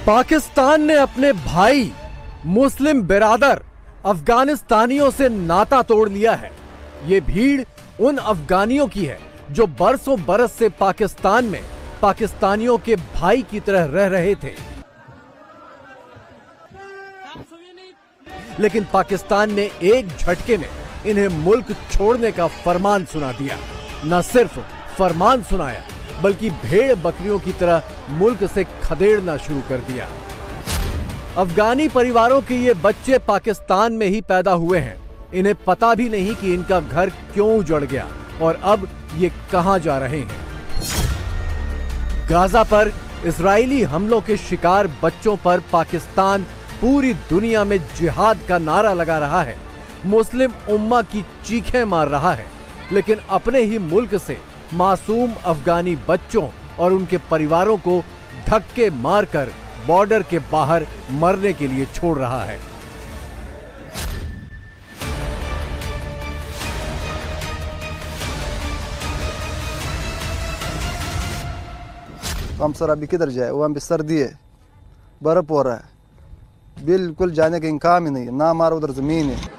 पाकिस्तान ने अपने भाई मुस्लिम बिरादर अफगानिस्तानियों से नाता तोड़ लिया है। ये भीड़ उन अफगानियों की है जो बरसों बरस से पाकिस्तान में पाकिस्तानियों के भाई की तरह रह रहे थे, लेकिन पाकिस्तान ने एक झटके में इन्हें मुल्क छोड़ने का फरमान सुना दिया। न सिर्फ फरमान सुनाया बल्कि भेड़ बकरियों की तरह मुल्क से खदेड़ना शुरू कर दिया। अफगानी परिवारों के ये बच्चे पाकिस्तान में ही पैदा हुए हैं। इन्हें पता भी नहीं कि इनका घर क्यों उजड़ गया और अब ये कहां जा रहे हैं। गाजा पर इजरायली हमलों के शिकार बच्चों पर पाकिस्तान पूरी दुनिया में जिहाद का नारा लगा रहा है, मुस्लिम उम्मा की चीखें मार रहा है, लेकिन अपने ही मुल्क से मासूम अफगानी बच्चों और उनके परिवारों को धक्के मारकर बॉर्डर के बाहर मरने के लिए छोड़ रहा है। हम सर अभी किधर जाए, वहाँ पे सर्दी है, बर्फ हो रहा है, बिल्कुल जाने का इम्कान ही नहीं है, ना हमारा उधर जमीन है।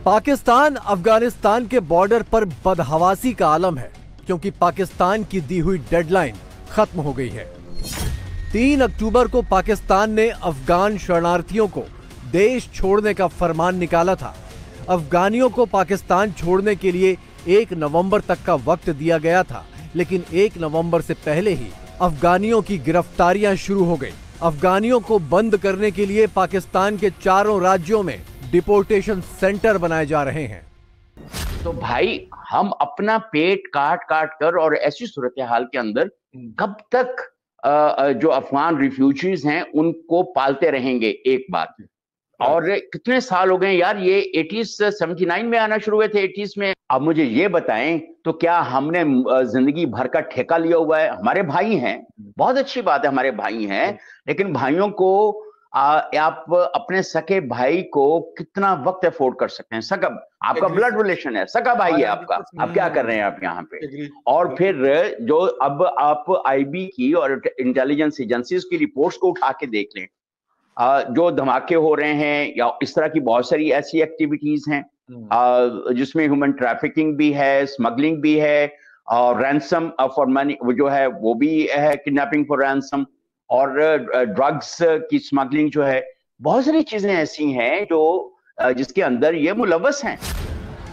पाकिस्तान अफगानिस्तान के बॉर्डर पर बदहवासी का आलम है, क्योंकि पाकिस्तान की दी हुई डेडलाइन खत्म हो गई है। 3 अक्टूबर को पाकिस्तान ने अफगान शरणार्थियों को देश छोड़ने का फरमान निकाला था। अफगानियों को पाकिस्तान छोड़ने के लिए 1 नवंबर तक का वक्त दिया गया था, लेकिन 1 नवंबर से पहले ही अफगानियों की गिरफ्तारियां शुरू हो गई। अफगानियों को बंद करने के लिए पाकिस्तान के 4 राज्यों में डिपोर्टेशन सेंटर बनाए जा रहे हैं। तो भाई हम अपना पेट काट काट कर और ऐसी सूरत हाल के अंदर कब तक जो अफगान रिफ्यूजीज हैं उनको पालते रहेंगे? एक बात, और कितने साल हो गए यार, ये 79 में आना शुरू हुए थे, 80s में। अब मुझे ये बताएं, तो क्या हमने जिंदगी भर का ठेका लिया हुआ है? हमारे भाई हैं, बहुत अच्छी बात है, हमारे भाई हैं, लेकिन भाइयों को आप अपने सके भाई को कितना वक्त अफोर्ड कर सकते हैं? सका, आपका ब्लड रिलेशन है, सका भाई है आपका, आप क्या कर रहे हैं आप यहाँ पे? और फिर जो अब आप आईबी की और इंटेलिजेंस एजेंसीज की रिपोर्ट्स को उठा के देख लें, जो धमाके हो रहे हैं या इस तरह की बहुत सारी ऐसी एक्टिविटीज हैं जिसमें ह्यूमन ट्रैफिकिंग भी है, स्मगलिंग भी है, और रैंसम फॉर मनी जो है वो भी है, किडनैपिंग फॉर रैंसम, और ड्रग्स की स्मगलिंग जो है, बहुत सारी चीजें ऐसी हैं जो जिसके अंदर ये मुलव्वस हैं।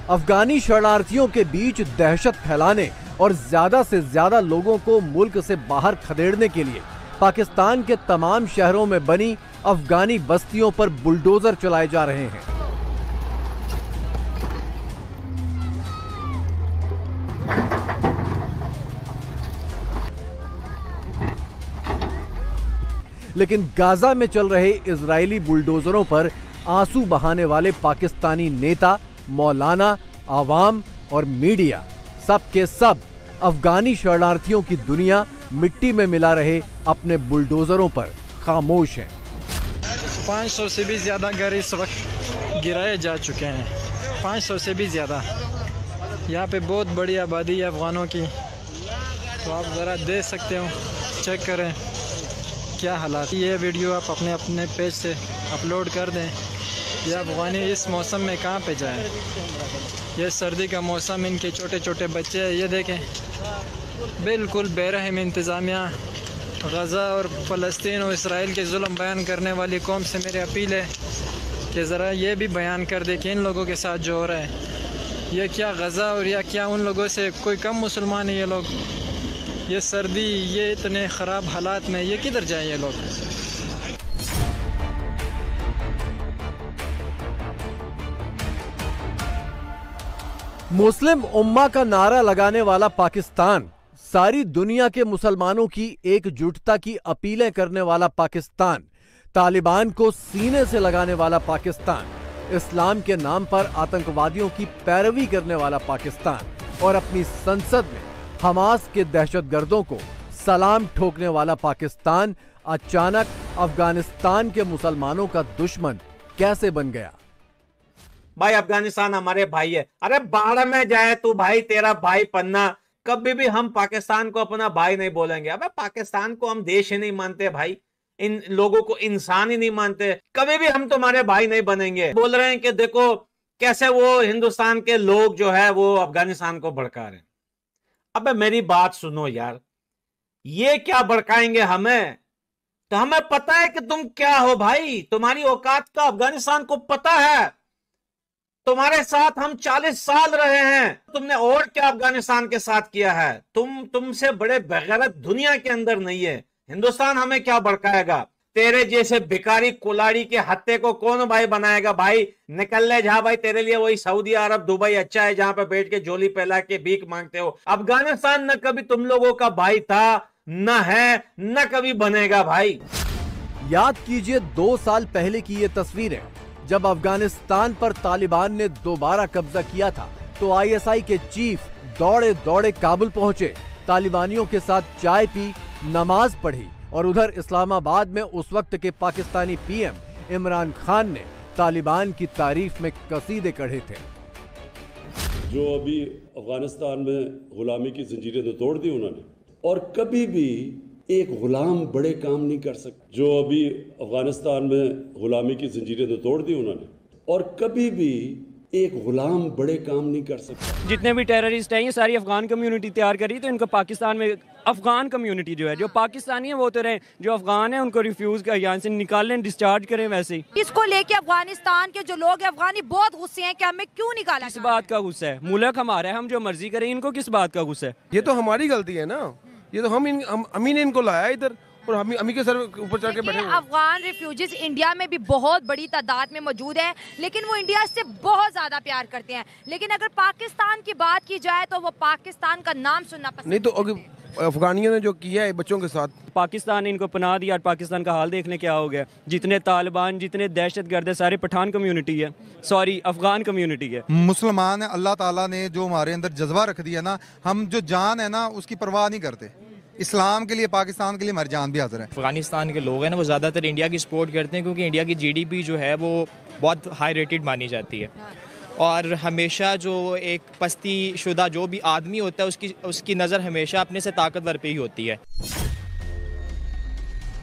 अफगानी शरणार्थियों के बीच दहशत फैलाने और ज्यादा से ज्यादा लोगों को मुल्क से बाहर खदेड़ने के लिए पाकिस्तान के तमाम शहरों में बनी अफगानी बस्तियों पर बुलडोजर चलाए जा रहे हैं। लेकिन गाजा में चल रहे इजरायली बुलडोजरों पर आंसू बहाने वाले पाकिस्तानी नेता, मौलाना, आवाम और मीडिया, सब के सब अफगानी शरणार्थियों की दुनिया मिट्टी में मिला रहे अपने बुलडोजरों पर खामोश हैं। 500 से भी ज़्यादा घर इस वक्त गिराए जा चुके हैं, 500 से भी ज़्यादा। यहाँ पे बहुत बड़ी आबादी है अफ़गानों की, तो आप ज़रा देख सकते हो, चेक करें क्या हालात। ये वीडियो आप अपने अपने पेज से अपलोड कर दें। ये अफ़गानी इस मौसम में कहाँ पे जाएं? ये सर्दी का मौसम, इनके छोटे छोटे बच्चे हैं, ये देखें, बिल्कुल बेरहम इंतज़ामिया। गज़ा और फ़लस्तीन और इसराइल के जुल्म बयान करने वाली कौम से मेरी अपील है कि ज़रा ये भी बयान कर दे कि इन लोगों के साथ जो हो रहा है, ये क्या गज़ा और या क्या उन लोगों से कोई कम मुसलमान है ये लोग? ये सर्दी, ये इतने ख़राब हालात में ये किधर जाएं ये लोग? मुस्लिम उम्मा का नारा लगाने वाला पाकिस्तान, सारी दुनिया के मुसलमानों की एकजुटता की अपीलें करने वाला पाकिस्तान, तालिबान को सीने से लगाने वाला पाकिस्तान, इस्लाम के नाम पर आतंकवादियों की पैरवी करने वाला पाकिस्तान और अपनी संसद में हमास के दहशतगर्दों को सलाम ठोकने वाला पाकिस्तान अचानक अफगानिस्तान के मुसलमानों का दुश्मन कैसे बन गया? भाई अफगानिस्तान हमारे भाई है। अरे बाढ़ में जाए तू भाई, तेरा भाई पन्ना। कभी भी हम पाकिस्तान को अपना भाई नहीं बोलेंगे। अबे पाकिस्तान को हम देश ही नहीं मानते भाई, इन लोगों को इंसान ही नहीं मानते। कभी भी हम तुम्हारे भाई नहीं बनेंगे। बोल रहे हैं कि देखो कैसे वो हिंदुस्तान के लोग जो है वो अफगानिस्तान को भड़का रहे हैं। अबे मेरी बात सुनो यार, ये क्या भड़काएंगे हमें? तो हमें पता है कि तुम क्या हो भाई, तुम्हारी औकात का अफगानिस्तान को पता है। तुम्हारे साथ हम 40 साल रहे हैं, तुमने और क्या अफगानिस्तान के साथ किया है? तुमसे बड़े बेगैरत दुनिया के अंदर नहीं है। हिंदुस्तान हमें क्या भड़काएगा? तेरे जैसे भिखारी कुलाड़ी के हत्ते को कौन भाई बनाएगा? भाई निकल ले जा भाई, तेरे लिए वही सऊदी अरब दुबई अच्छा है जहां पे बैठ के झोली फैला के भीख मांगते हो। अफगानिस्तान न कभी तुम लोगों का भाई था, न है, न कभी बनेगा भाई। याद कीजिए 2 साल पहले की ये तस्वीरें, जब अफगानिस्तान पर तालिबान ने दोबारा कब्जा किया था तो आईएसआई के चीफ दौड़े दौड़े काबुल पहुंचे, तालिबानियों के साथ चाय पी, नमाज पढ़ी और उधर इस्लामाबाद में उस वक्त के पाकिस्तानी पीएम इमरान खान ने तालिबान की तारीफ में कसीदे कढ़े थे। जो अभी अफगानिस्तान में गुलामी की जंजीरें तो तोड़ दी उन्होंने, और कभी भी एक गुलाम बड़े काम नहीं कर सकते। जो अभी अफगानिस्तान में गुलामी की जंजीरें तो तोड़ दी उन्होंने, और कभी भी एक गुलाम बड़े काम नहीं कर सकता। जितने भी टेररिस्ट हैं ये सारी अफगान कम्युनिटी तैयार करी, तो इनको पाकिस्तान में अफगान कम्युनिटी जो है, जो पाकिस्तानी है वो तो रहे, जो अफगान है उनको रिफ्यूज का यहाँ से निकालें, डिस्चार्ज करें। वैसे ही इसको लेके अफगानिस्तान के जो लोग हैं अफगानी बहुत गुस्से हैं कि हमें क्यों निकाला। किस बात का गुस्सा है? मुल्क हमारा है, हम जो मर्जी करें, इनको किस बात का गुस्सा है? ये तो हमारी गलती है ना, ये तो हम ही ने इनको लाया इधर और हम ही के सर ऊपर चढ़ के बैठे हुए। अफगान रिफ्यूजीज इंडिया में भी बहुत बड़ी तादाद में मौजूद है, लेकिन वो इंडिया से बहुत ज्यादा प्यार करते हैं। लेकिन अगर पाकिस्तान की बात की जाए तो वो पाकिस्तान का नाम सुनना पसंद नहीं। तो अफगानियों ने जो किया है बच्चों के साथ, पाकिस्तान ने इनको पनाह दिया। पाकिस्तान का हाल देखने क्या हो गया। जितने तालिबान, जितने दहशतगर्द है, सारे पठान कम्युनिटी है, सॉरी अफगान कम्युनिटी है। मुसलमान है, अल्लाह ताला ने जो हमारे अंदर जज्बा रख दिया ना, हम जो जान है ना उसकी परवाह नहीं करते। इस्लाम के लिए, पाकिस्तान के लिए हमारी जान भी हाजिर है। अफगानिस्तान के लोग हैं ना वो ज़्यादातर इंडिया की सपोर्ट करते हैं, क्योंकि इंडिया की जीडीपी जो है वो बहुत हाई रेटेड मानी जाती है। और हमेशा जो एक पस्ती शुदा जो भी आदमी होता है उसकी नज़र हमेशा अपने से ताकतवर पे ही होती है।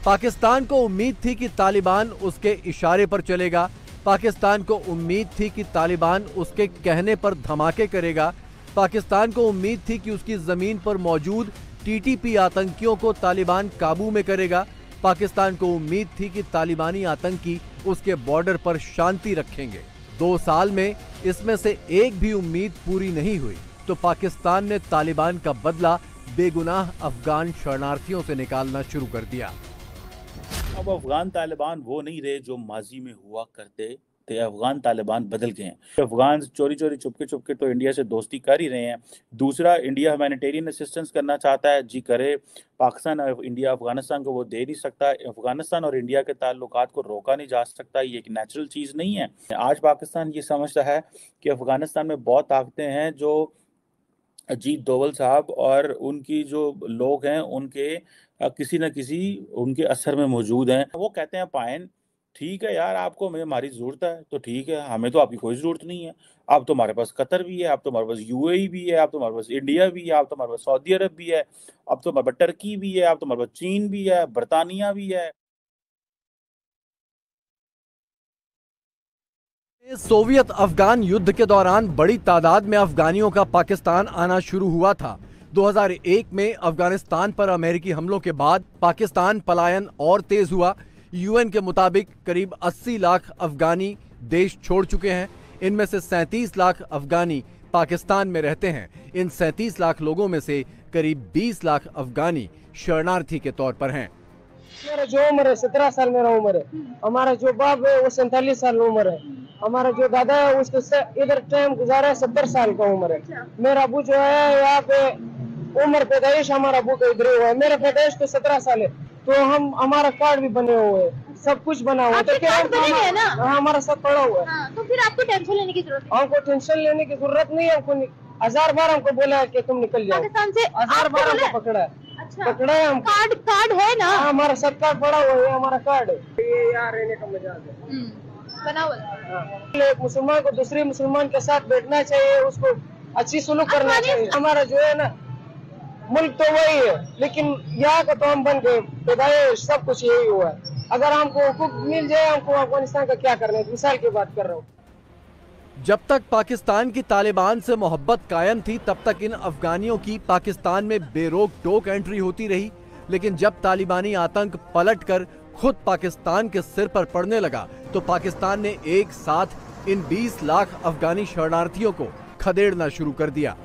पाकिस्तान को उम्मीद थी कि तालिबान उसके इशारे पर चलेगा। पाकिस्तान को उम्मीद थी कि तालिबान उसके कहने पर धमाके करेगा। पाकिस्तान को उम्मीद थी कि उसकी जमीन पर मौजूद टीटीपी आतंकियों को तालिबान काबू में करेगा। पाकिस्तान को उम्मीद थी कि तालिबानी आतंकी उसके बॉर्डर पर शांति रखेंगे। 2 साल में इसमें से एक भी उम्मीद पूरी नहीं हुई तो पाकिस्तान ने तालिबान का बदला बेगुनाह अफगान शरणार्थियों से निकालना शुरू कर दिया। अब अफगान तालिबान वो नहीं रहे जो माजी में हुआ करते थे। अफगान तालिबान बदल गए हैं। अफगान चोरी चोरी चुपके तो इंडिया से दोस्ती कर ही रहे हैं। दूसरा, इंडिया ह्यूमैनिटेरियन असिस्टेंस करना चाहता है, जी करे। पाकिस्तान और इंडिया अफगानिस्तान को वो दे नहीं सकता। अफगानिस्तान और इंडिया के ताल्लुकात को रोका नहीं जा सकता, ये एक नेचुरल चीज़ नहीं है। आज पाकिस्तान ये समझता है कि अफगानिस्तान में बहुत ताकतें हैं जो अजीत डोवल साहब और उनकी जो लोग हैं उनके किसी न किसी उनके असर में मौजूद हैं। वो कहते हैं पायन ठीक है यार, आपको हमारी ज़रूरत है तो ठीक है, हमें तो आपकी कोई ज़रूरत नहीं है। अब तो हमारे पास कतर भी है, अब तो हमारे पास यूएई भी है, अब तो हमारे पास इंडिया भी है, अब तो हमारे पास सऊदी अरब भी है, अब तो हमारे पास टर्की भी है, अब तो हमारे पास चीन भी है, बरतानिया भी है। सोवियत अफगान युद्ध के दौरान बड़ी तादाद में अफगानियों का पाकिस्तान आना शुरू हुआ था। 2001 में अफगानिस्तान पर अमेरिकी हमलों के बाद पाकिस्तान पलायन और तेज हुआ। यूएन के मुताबिक करीब 80 लाख अफगानी देश छोड़ चुके हैं। इनमें से 37 लाख अफगानी पाकिस्तान में रहते हैं। इन 37 लाख लोगों में से करीब 20 लाख अफगानी शरणार्थी के तौर पर हैं। मेरा जो उम्र है 17 साल मेरा उम्र है। हमारा जो बाप है वो 47 साल उम्र है। हमारा जो दादा है उसको इधर टाइम गुजारा है 70 साल का उम्र है। मेरा अबू जो है यहाँ पे उम्र पैदाइश हमारा अबू का इधर हुआ है। मेरा पैदाइश तो 17 साल है, तो हमारा कार्ड भी बने हुए है, सब कुछ बना हुआ है। तो क्या हमारा सब पड़ा हुआ है। तो फिर आपको टेंशन लेने की जरूरत है? हमको टेंशन लेने की जरूरत नहीं है। हमको 1000 बार हमको बोला है कि तुम निकल जाओ। पाकिस्तान से 1000 बार हमको पकड़ा है। अच्छा। पकड़ा है हमको। कार्ड है ना? हमारा सब कार्ड पड़ा हुआ है, हमारा कार्ड है। ये यहाँ रहने का मजाक है। एक मुसलमान को दूसरे मुसलमान के साथ बैठना चाहिए, उसको अच्छी सुलूक करना चाहिए। हमारा जो है ना मुल्क तो वही है, लेकिन यहाँ का तो हम बन गए, पैदाइश सब कुछ यही हुआ है। अगर हमको हुकूक मिल जाए, हमको अफगानिस्तान का क्या करना है, मिसाल की बात कर रहा हूँ। जब तक पाकिस्तान की तालिबान से मोहब्बत कायम थी, तब तक इन अफगानियों की पाकिस्तान में बेरोक टोक एंट्री होती रही। लेकिन जब तालिबानी आतंक पलटकर खुद पाकिस्तान के सिर पर पड़ने लगा, तो पाकिस्तान ने एक साथ इन 20 लाख अफगानी शरणार्थियों को खदेड़ना शुरू कर दिया।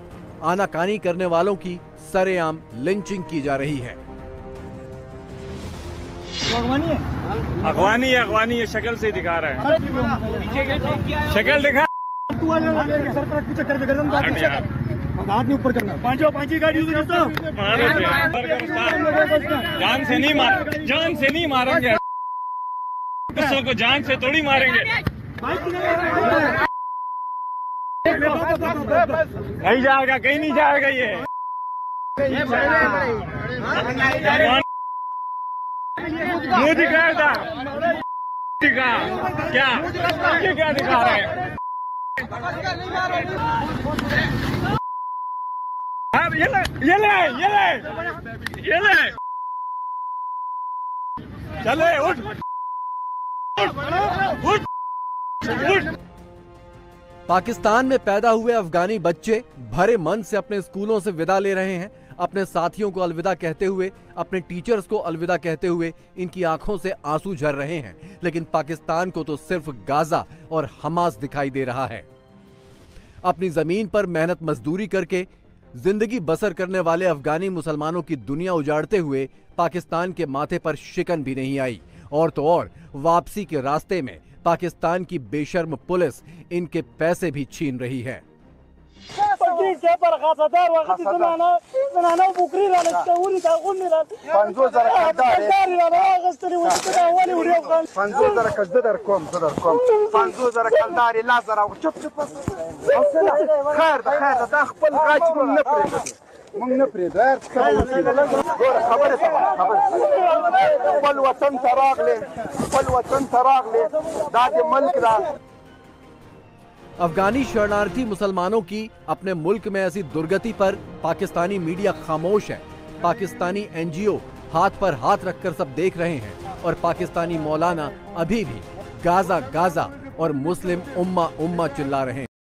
आनाकानी करने वालों की सरेआम लिंचिंग की जा रही है। अगवानी है, शक्ल से दिखा रहा है, शक्ल दिखा। ऊपर करना पांची गाड़ी जान से नहीं मारेंगे, किसों को जान से थोड़ी मारेंगे। नहीं जाएगा, कहीं नहीं जाएगा ये। मुंह दिखाया था, क्या दिखा रहे हैं? ये ले चले, उठ। पाकिस्तान में पैदा हुए अफगानी बच्चे भरे मन से अपने स्कूलों से विदा ले रहे हैं। अपने साथियों को अलविदा कहते हुए, अपने टीचर्स को अलविदा कहते हुए इनकी आंखों से आंसू झर रहे हैं। लेकिन पाकिस्तान को तो सिर्फ गाजा और हमास दिखाई दे रहा है। अपनी जमीन पर मेहनत मजदूरी करके जिंदगी बसर करने वाले अफगानी मुसलमानों की दुनिया उजाड़ते हुए पाकिस्तान के माथे पर शिकन भी नहीं आई। और तो और वापसी के रास्ते में पाकिस्तान की बेशर्म पुलिस इनके पैसे भी छीन रही है। अफगानी शरणार्थी मुसलमानों की अपने मुल्क में ऐसी दुर्गति पर पाकिस्तानी मीडिया खामोश है। पाकिस्तानी एनजीओ हाथ पर हाथ रखकर सब देख रहे हैं और पाकिस्तानी मौलाना अभी भी गाजा गाजा और मुस्लिम उम्मा उम्मा चिल्ला रहे हैं।